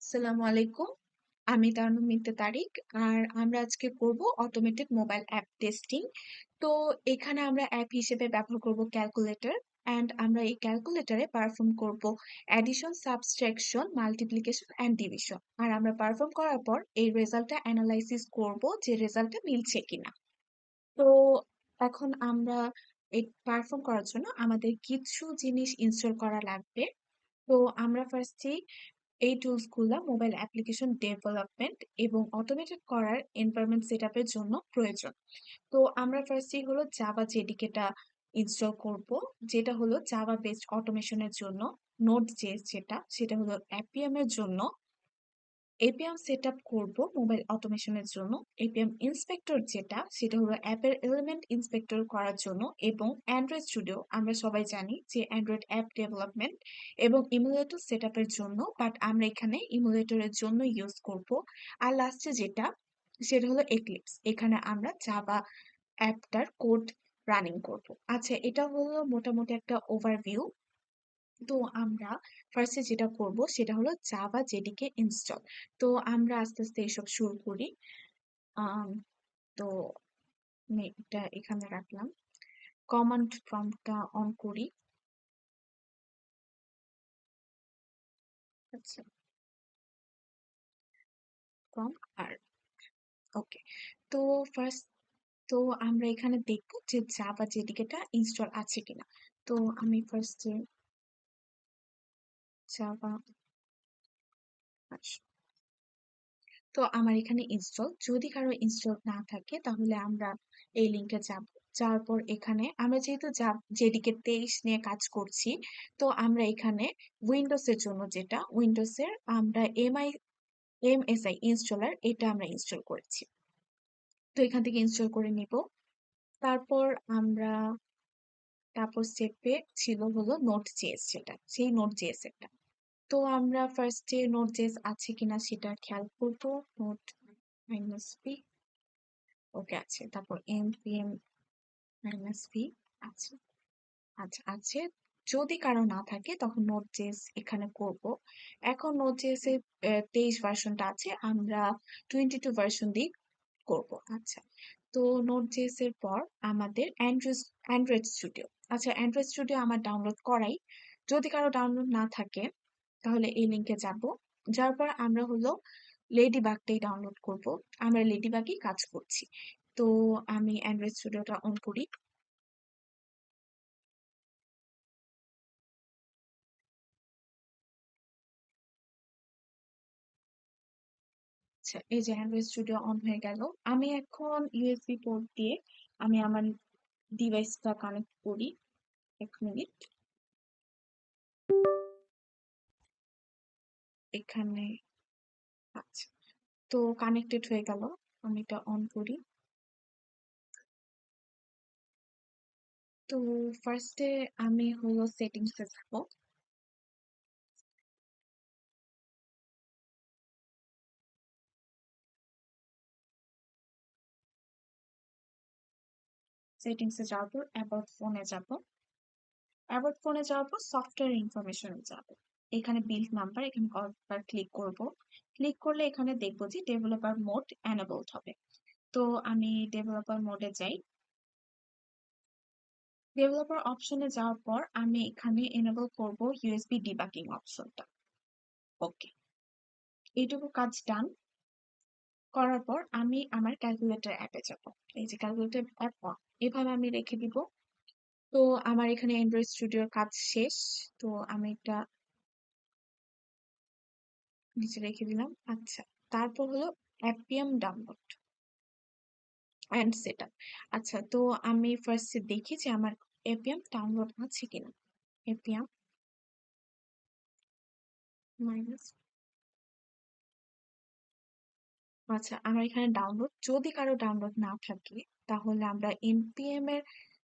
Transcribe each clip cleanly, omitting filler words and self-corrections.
আসসালামু আলাইকুম। আমি তানমিতা তারিক। আর আমরা আজকে করব অটোমেটেড মোবাইল অ্যাপ টেস্টিং। তো এখানে আমরা অ্যাপ হিসেবে ব্যবহার করব ক্যালকুলেটর। অ্যান্ড আমরা এই ক্যালকুলেটরে পারফর্ম করব addition, subtraction, multiplication and division. আর আমরা পারফর্ম করার পর এই রেজাল্টটা অ্যানালাইসিস করব যে রেজাল্টটা মিলছে কিনা। তো এখন আমরা এই পারফর্ম করার জন্য আমাদের কিছু জিনিস ইনস্টল করা লাগবে। তো আমরা ফার্স্টে এই টুলস গুলা মোবাইল অ্যাপ্লিকেশন ডেভেলপমেন্ট এবং অটোমেটেড করার এনভায়রনমেন্ট সেটআপের জন্য প্রয়োজন। তো আমরা ফার্স্টেই হলো জাভা জেডিকেটা ইনস্টল করব, যেটা হলো জাভা বেসড অটোমেশনের জন্য। নোড জেএস যেটা, সেটা হলো অ্যাপিএম এর জন্য। এপিএম সেট আপ করবো মোবাইল অটোমেশনের জন্য। এপিএম ইন্সপেক্টর যেটা, সেটা হলো অ্যাপের এলিমেন্ট ইন্সপেক্টর করার জন্য। এবং অ্যান্ড্রয়েড স্টুডিও আমরা সবাই জানি যে অ্যান্ড্রয়েড অ্যাপ ডেভেলপমেন্ট এবং ইমুলেটর সেট আপের জন্য, বাট আমরা এখানে ইমুলেটরের জন্য ইউজ করব। আর লাস্টে যেটা, সেটা হলো এক্লিপস। এখানে আমরা জাভা অ্যাপটার কোড রানিং করব। আচ্ছা, এটা হলো মোটামুটি একটা ওভারভিউ। তো আমরা ফার্স্টে যেটা করব সেটা হলো জাভা জেডিকে ইনস্টল। তো আমরা আস্তে আস্তে এসব শুরু করি। আম, তো আমি এটা এখানে রাখলাম, কমান্ড প্রম্পটটা অন করি। আচ্ছা, প্রম্পট আর ওকে। তো ফার্স্ট, তো আমরা এখানে দেখবো যে জাভা জেডিকেটা ইনস্টল আছে কিনা। তো আমি ফার্স্টে জাভা, তো আমার এখানে ইনস্টল। যদি কারো ইনস্টল না থাকে তাহলে আমরা এই লিঙ্কে যাব। যাওয়ার পর এখানে আমরা যেহেতু জেডিকে 23 নিয়ে কাজ করছি, তো আমরা এখানে উইন্ডোজের জন্য যেটা, উইন্ডোজের আমরা এমএসআই ইনস্টলার, এটা আমরা ইনস্টল করেছি। তো এখান থেকে ইনস্টল করে নিব। তারপর আমরা, তারপর স্টেপে ছিল হলো নোট জেএস, যেটা সেই নোট জেএস এরটা। তো আমরা ফার্স্টে নোট জেএস আছে কিনা সেটা খেয়াল করবো। নোট মাইনাস পি, ওকে আছে। তারপর npm -v আছে। আচ্ছা আছে। যদি কারো না থাকে তখন নোড.জেএস এখানে করব। এখন নোড.জেএস এর 23 ভার্সনটা আছে, আমরা 22 ভার্সন দিয়ে করব। আচ্ছা, তো নোড.জেএস এর পর আমাদের অ্যান্ড্রয়েড স্টুডিও। আচ্ছা, অ্যান্ড্রয়েড স্টুডিও আমার ডাউনলোড করাই। যদি কারো ডাউনলোড না থাকে তাহলে এই লিঙ্কে যাব। যার পর আমরা হলো লেডি বাগটাই ডাউনলোড করব। আমরা লেডি বাগই কাজ করছি। তো আমি অ্যান্ড্রয়েড স্টুডিওটা অন করি। আচ্ছা, এই যে অ্যান্ড্রয়েড স্টুডিও অন হয়ে গেল। আমি এখন ইউএসবি পোর্ট দিয়ে আমি আমার ডিভাইসটা কানেক্ট করি। 1 মিনিট। এখানে, আচ্ছা, তো কানেক্টেড হয়ে গেল। আমি এটা অন করি। তো ফার্স্টে আমি হলো সেটিংসে যাব। সেটিংসে যাওয়ার পর অ্যাবাউট ফোনে যাব। অ্যাবাউট ফোনে যাওয়ার পর সফটওয়্যার ইনফরমেশনে যাব। এখানে বিল্ড নাম্বার, এখানে কয়েকবার ক্লিক করব। ক্লিক করলে এখানে দেখবো যে ডেভেলপার মোড এনাবলড হবে। তো আমি ডেভেলপার মোডে যাই। ডেভেলপার অপশনে যাওয়ার পর আমি এখানে এনেবল করব ইউএসবি ডিবাগিং অপশনটা। ওকে, এইটুকু কাজ ডান করার পর আমি আমার ক্যালকুলেটর অ্যাপে যাব। এই যে ক্যালকুলেটর অ্যাপ অন, এভাবে আমি রেখে দিব। তো আমার এখানে অ্যান্ড্রয়েড স্টুডিওর কাজ শেষ। তো আমি এটা নিচে রেখে দিলাম। আচ্ছা, তারপর হলো অ্যাপিএম ডাউনলোড অ্যান্ড সেট আপ। আচ্ছা, তো আমি ফার্স্টে দেখি যে আমার এপিএম ডাউনলোড আছে কিনা। এপিএম মাইনাস, আচ্ছা, আমার এখানে ডাউনলোড। যদি কারো ডাউনলোড না থাকে তাহলে আমরা npm এর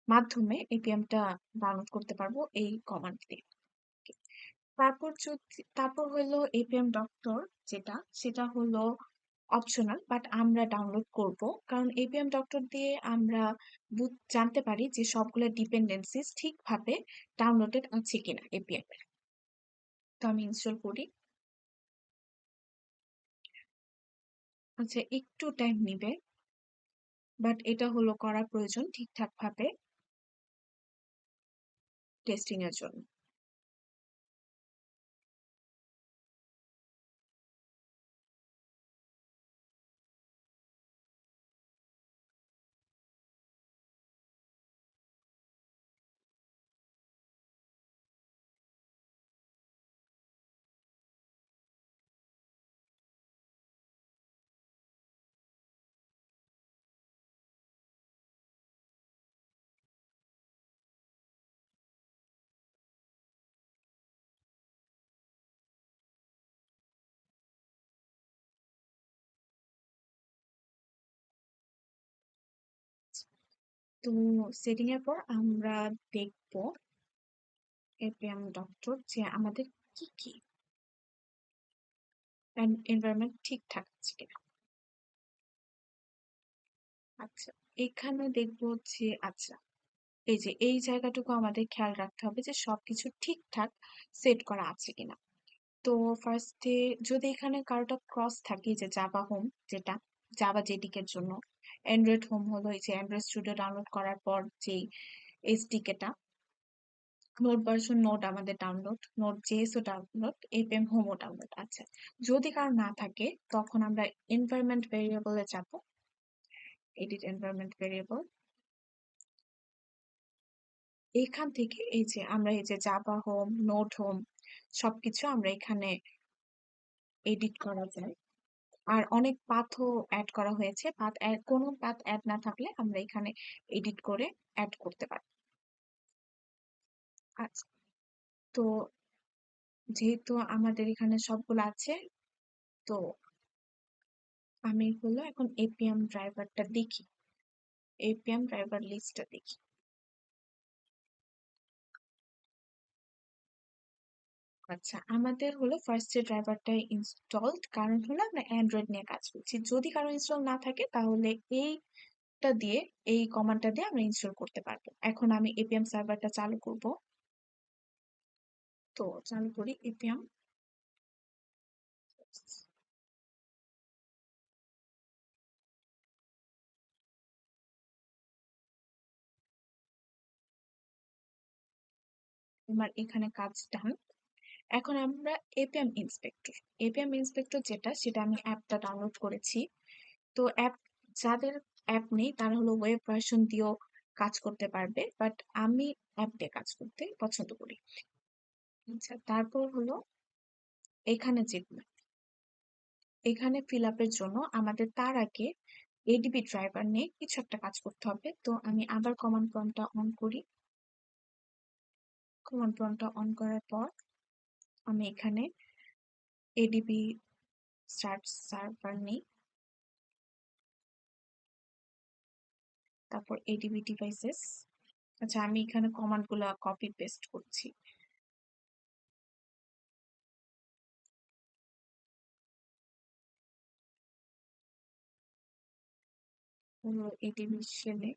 মাধ্যমে এপিএমটা ডাউনলোড করতে পারবো এই কমান্ড দিয়ে। তারপর যদি, তারপর হলো এপিএম ডক্টর, যেটা সেটা হলো অপশনাল, বাট আমরা ডাউনলোড করব। কারণ এপিএম ডক্টর দিয়ে আমরা জানতে পারি যে সবগুলো ডিপেন্ডেন্সিস ঠিকভাবে ডাউনলোডেড আছে কিনা এপিএম এর। তো আমি ইনস্টল করি। আচ্ছা, একটু টাইম নিবে, বাট এটা হলো করা প্রয়োজন ঠিকঠাক ভাবে টেস্টিং এর জন্য। তো সেটিং এর পর আমরা দেখবো এপিএম ডক্টর যে আমাদের কি কি এনভায়রনমেন্ট ঠিকঠাক আছে কিনা। আচ্ছা, এখানে দেখবো যে আচ্ছা, এই যে এই জায়গাটুকু আমাদের খেয়াল রাখতে হবে যে সবকিছু ঠিকঠাক সেট করা আছে কিনা। তো ফার্স্টে যদি এখানে কারোটা ক্রস থাকে, যে জাভা হোম, যেটা জাভা জেডিকে এর জন্য, অ্যান্ড্রয়েড হোম হলো এই যে অ্যান্ড্রয়েড স্টুডিও ডাউনলোড করার পর যেই এসডিকেটা, নোট ভার্সন, নোট আমাদের ডাউনলোড, নোট জেএসও ডাউনলোড, এপিএম হোমও ডাউনলোড। আচ্ছা, যদি কারো না থাকে তখন আমরা এনভায়রনমেন্ট ভেরিয়েবলে যাব, এডিট এনভায়রনমেন্ট ভেরিয়েবল। এখান থেকে এই যে আমরা এই যে জাভা হোম, নোট হোম সবকিছু আমরা এখানে এডিট করা যায়। আর অনেক পাথও অ্যাড করা হয়েছে, কোনো পাথ অ্যাড না থাকলে আমরা এখানে এডিট করে অ্যাড করতে পারি। আচ্ছা, তো যেহেতু আমাদের এখানে সবগুলো আছে, তো আমি হলো এখন এপিএম ড্রাইভারটা দেখি, এপিএম ড্রাইভার লিস্টটা দেখি। আচ্ছা, আমাদের হলো ফার্স্ট যে ড্রাইভারটাই ইনস্টলড, কারণ হলো আমরা অ্যান্ড্রয়েড নিয়ে কাজ করছি। যদি কারো ইনস্টল না থাকে তাহলে এইটা দিয়ে, এই কমান্ডটা দিয়ে আমরা ইনস্টল করতে পারবো। এখন আমি এপিএম সার্ভারটা চালু করব। তো চালু করি এপিএম। আমার এখানে কাজ ডান। এখন আমরা এপিএম ইন্সপেক্টর, এপিএম ইন্সপেক্টর যেটা, সেটা আমি অ্যাপটা ডাউনলোড করেছি। তো যাদের অ্যাপ নেই তারা হলো ওয়েব ভার্সন দিয়েও কাজ করতে পারবে, বাট আমি অ্যাপ দিয়ে কাজ করতে পছন্দ করি। আচ্ছা, তারপর হলো এখানে যেগুলো, এখানে ফিল আপের জন্য আমাদের তার আগে এডিবি ড্রাইভার নিয়ে কিছু একটা কাজ করতে হবে। তো আমি আবার কমান্ড প্রম্পটটা অন করি। কমান্ড প্রম্পটটা অন করার পর আমি এখানে এডিবি স্টার্ট সার্ভার নিই, তারপর এডিবি ডিভাইসেস। আচ্ছা, আমি এখানে কমান্ড গুলা কপি পেস্ট করছি। হলো এডিবি শেলে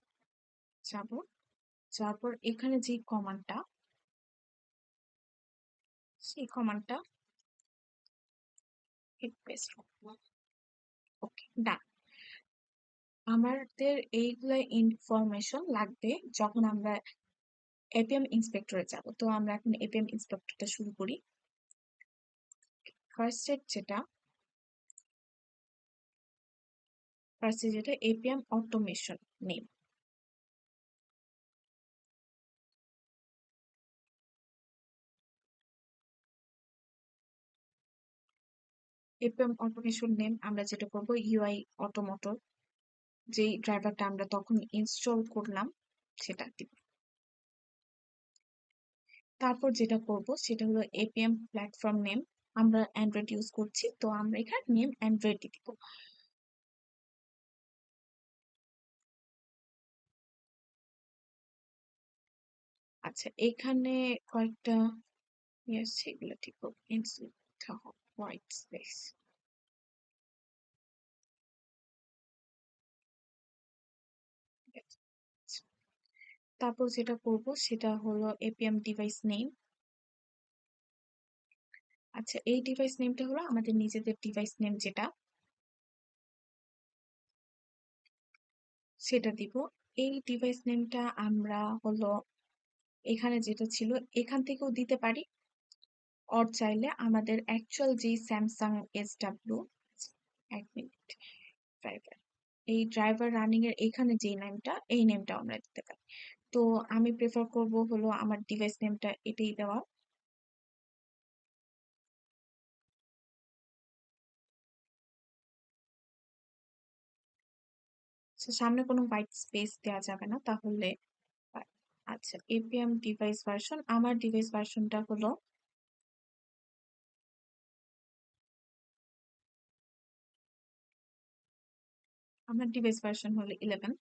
যাব, তারপর এখানে যে কমান্ডটা, সেই কমান্ডটা পেস্ট করব। ওকে, ডান। আমাদের এইগুলা ইনফরমেশন লাগবে যখন আমরা এপিএম ইন্সপেক্টরে যাব। তো আমরা এখন এপিএম ইন্সপেক্টরটা শুরু করি। ফার্স্টে যেটা APM automation name. APM automation name আমরা যেটা করব, ইউআই অটোমোটর, যেই ড্রাইভারটা আমরা তখন ইনস্টল করলাম সেটা দিব। তারপর যেটা করব সেটা হলো এপিএম প্ল্যাটফর্ম নেম, আমরা অ্যান্ড্রয়েড ইউজ করছি তো আমরা এখানে নেম অ্যান্ড্রয়েড দিব। আচ্ছা, এখানে কয়েকটা ইয়েস, সেগুলো ঠিক করব। Install white space. তারপর যেটা করব সেটা হলো এপিএম ডিভাইস নেম। আচ্ছা, এই ডিভাইস নেমটা হলো আমাদের নিজেদের ডিভাইস নেম যেটা, সেটা দিব। এই ডিভাইস নেমটা আমরা হলো এখানে যেটা ছিল এখান থেকেও দিতে পারি, অর চাইলে আমাদের অ্যাকচুয়াল যে স্যামসাং SW, এক মিনিট, ড্রাইভার, এই ড্রাইভার রানিং এর এখানে যে নেমটা, এই নেমটা আমরা দিতে পারি। তো আমি প্রেফার করব হলো আমার ডিভাইস নেমটা এটাই দেওয়া। সামনে কোনো হোয়াইট স্পেস দেওয়া যাবে না তাহলে। আচ্ছা, এপিএম ডিভাইস ভার্সন, আমার ডিভাইস ভার্সনটা হলো, আমার ডিভাইস ভার্সন হলো 11।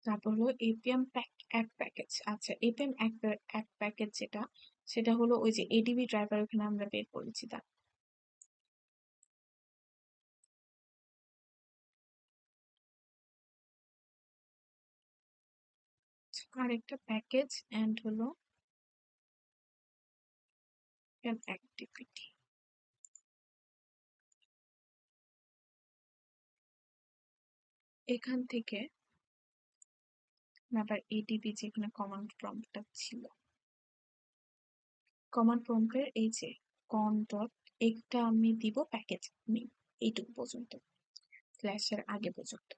তারপর হলো এপিএম অ্যাপ প্যাকেজ। আচ্ছা, এপিএম অ্যাপ প্যাকেজ যেটা, সেটা হলো ওই যে এডিবি ড্রাইভার ওখানে আমরা বের করেছি তা। আরেকটা প্যাকেজ এন্ড হলো অ্যাক্টিভিটি। এখান থেকে আবার এডিবি যেখানে কমান্ড প্রম্পটটা ছিল, কমান্ড প্রম্পটের এই যে কন ডট, একটা আমি দিব প্যাকেজ নেই, এইটুকু পর্যন্ত, স্ল্যাশের আগে পর্যন্ত।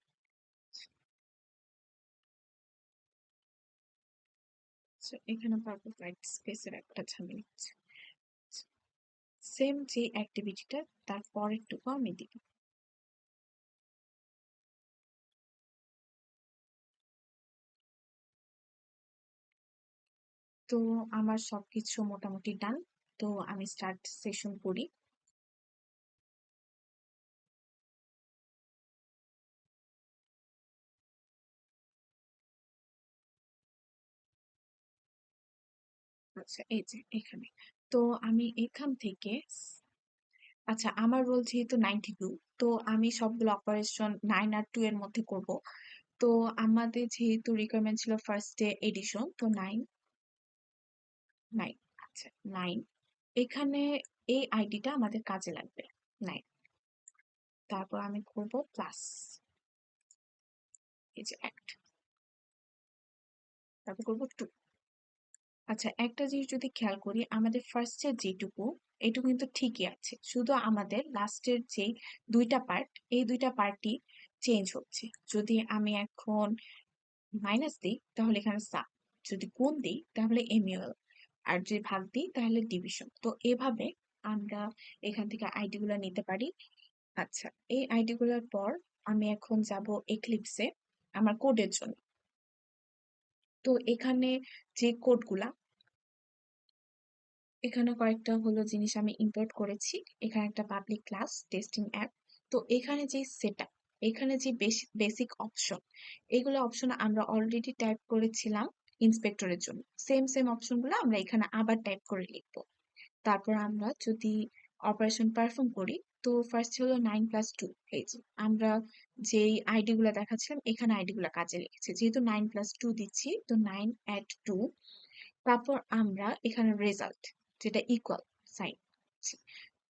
So, এখানে পাবো হোয়াইট স্পেসের একটা ঝামেলা আছে। সেম যে অ্যাক্টিভিটিটা তার পরেরটুকু আমি দিব। তো আমার সবকিছু মোটামুটি ডান। তো আমি স্টার্ট সেশন করি। আচ্ছা, এই যে এখানে, তো আমি এখান থেকে, আচ্ছা আমার রোল যেহেতু 92, তো আমি সবগুলো অপারেশন 9 আর 2 এর মধ্যে করব। তো আমাদের যেহেতু রিকোয়ারমেন্ট ছিল ফার্স্টে এডিশন, তো 9, আচ্ছা 9, এখানে এই আইডিটা আমাদের কাজে লাগবে, 9। তারপর আমি করব প্লাস, এই যে অ্যাক্ট, তারপর করব 2। আচ্ছা, একটা জিনিস যদি খেয়াল করি, আমাদের ফার্স্টের যেটুকু, এটুকু কিন্তু ঠিকই আছে, শুধু আমাদের লাস্টের যে দুইটা পার্ট, এই দুইটা পার্টই চেঞ্জ হচ্ছে। যদি আমি এখন মাইনাস দিই তাহলে এখানে সাব, যদি গুণ দিই তাহলে এমইউএল, আর যদি ভাগ দিই তাহলে ডিভিশন। তো এভাবে আমরা এখান থেকে আইডি গুলা নিতে পারি। আচ্ছা, এই আইডি গুলার পর আমি এখন যাব এক্লিপসে আমার কোডের জন্য। তো এখানে যে কোডগুলা, এখানে কয়েকটা হলো জিনিস আমি ইম্পোর্ট করেছি। এখানে একটা পাবলিক ক্লাস টেস্টিং অ্যাপ। তো এখানে যে সেটআপ, এখানে যে বেসিক অপশন, এগুলো অপশন আমরা অলরেডি টাইপ করেছিলাম ইন্সপেক্টরের জন্য। সেম সেম অপশনগুলো আমরা এখানে আবার টাইপ করে লিখবো। তারপর আমরা যদি অপারেশন পারফর্ম করি, তো ফার্স্ট হলো 9+2। এই যে আমরা যেই আইডি গুলা দেখাচ্ছিলাম, এখানে আইডি গুলা কাজে লেগেছে, যেহেতু 9+2 দিচ্ছি, তো 9 + 2। তারপর আমরা এখানে রেজাল্ট, যেটা ইকুয়াল সাইন,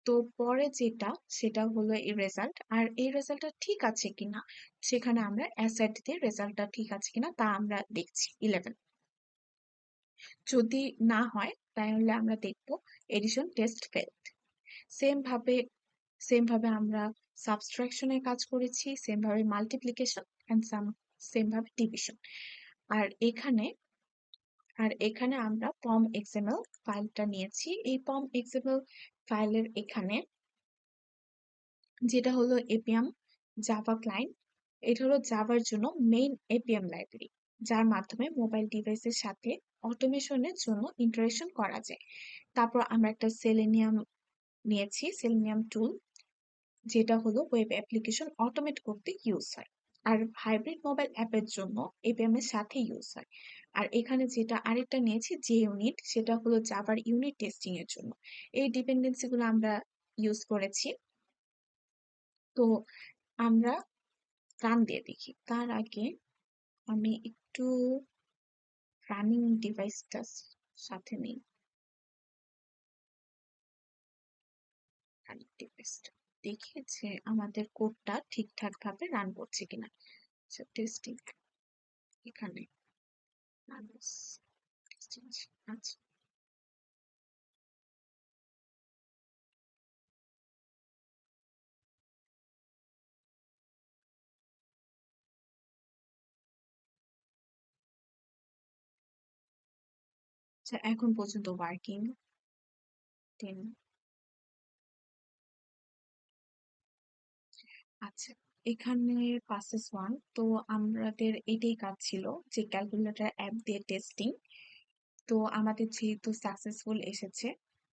তো পরে যেটা, সেটা হলো এই রেজাল্ট। আর এই রেজাল্টটা ঠিক আছে কিনা, সেখানে আমরা অ্যাসেট দিয়ে রেজাল্টটা ঠিক আছে কিনা তা আমরা দেখছি 11। যদি না হয় তাহলে আমরা দেখবো এডিশন টেস্ট ফেল। সেম ভাবে সেম ভাবে আমরা সাবট্রাকশনের কাজ করেছি, সেম ভাবে মাল্টিপ্লিকেশন এন্ড সেম ভাবে ডিভিশন। আর এখানে আর এখানে আমরা পম এক্সএমএল ফাইলটা নিয়েছি। এই পম এক্সএমএল ফাইলের এখানে যেটা হলো এপিএম জাভা ক্লায়েন্ট, এটা হলো জাভার জন্য মেইন এপিএম লাইব্রেরি, যার মাধ্যমে মোবাইল ডিভাইসের সাথে অটোমেশনের জন্য ইন্টারেকশন করা যায়। তারপর আমরা একটা সেলেনিয়াম নিয়েছি, সেলেনিয়াম টুল, যেটা হলো ওয়েব অ্যাপ্লিকেশন অটোমেট করতে ইউজ হয়, আর হাইব্রিড মোবাইল অ্যাপের জন্য এপিএম এর সাথে ইউজ হয়। আর এখানে যেটা আরেকটা নিয়েছি যে ইউনিট, সেটা হলো জাভার ইউনিট টেস্টিং এর জন্য। এই ডিপেন্ডেন্সি গুলো আমরা ইউজ করেছি। তো আমরা রান দিয়ে দেখি, তার আগে আমি একটু রানিং ডিভাইসটা সাথে নেই। রানিং ডিভাইসটা দেখেছে আমাদের কোডটা ঠিকঠাক ভাবে রান করছে কিনা। আচ্ছা, টেস্টিং এখানে টেস্টিং। আচ্ছা, আচ্ছা, এখন পর্যন্ত ওয়ার্কিং 10। আচ্ছা, এখানে পাসেস ওয়ান। তো আমাদের এটাই কাজ ছিল যে ক্যালকুলেটর অ্যাপ দিয়ে টেস্টিং। তো আমাদের যেহেতু সাকসেসফুল এসেছে,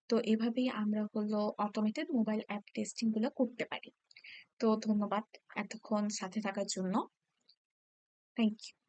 তো এভাবেই আমরা হলো অটোমেটেড মোবাইল অ্যাপ টেস্টিং গুলো করতে পারি। তো ধন্যবাদ এতক্ষণ সাথে থাকার জন্য। Thank you.